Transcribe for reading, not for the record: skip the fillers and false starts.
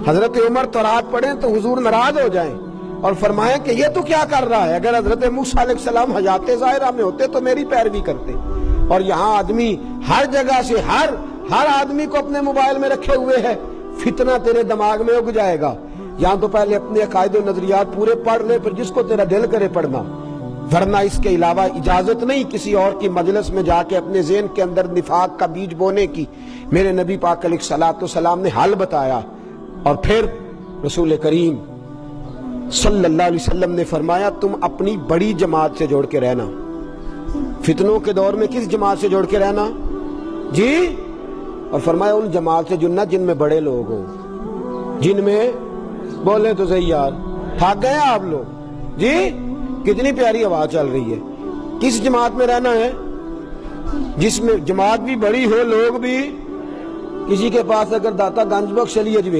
حضرت عمر تورات پڑھیں تو حضور ناراض ہو جائیں اور فرمائیں کہ یہ تو کیا کر رہا ہے؟ اگر حضرت موسیٰ علیہ السلام حیات ظاہرہ میں ہوتے تو میری پیروی کرتے. اور یہاں آدمی ہر جگہ سے ہر آدمی کو اپنے موبائل میں رکھے ہوئے ہے. فتنہ تیرے دماغ میں اگ جائے گا. یہاں تو پہلے اپنے عقائد و نظریات پورے پڑھ لے، پھر جس کو تیرا دل کرے پڑھنا، ورنہ اس کے علاوہ اجازت نہیں کسی اور کی مجلس میں جا کے اپنے ذہن کے اندر نفاق کا بیج بونے کی. میرے نبی پاک علیہ الصلوۃ والسلام نے حل بتایا، اور پھر رسول کریم صلی اللہ علیہ وسلم نے فرمایا تم اپنی بڑی جماعت سے جوڑ کے رہنا. فتنوں کے دور میں کس جماعت سے جوڑ کے رہنا جی؟ اور فرمایا ان جماعت سے جننا جن میں بڑے لوگ ہوں، جن میں بولے تو صحیح یار، تھک گئے آپ لوگ جی؟ کتنی پیاری آواز چل رہی ہے. کس جماعت میں رہنا ہے؟ جس میں جماعت بھی بڑی ہو، لوگ بھی. کسی کے پاس اگر داتا گنج بخش علی اجویری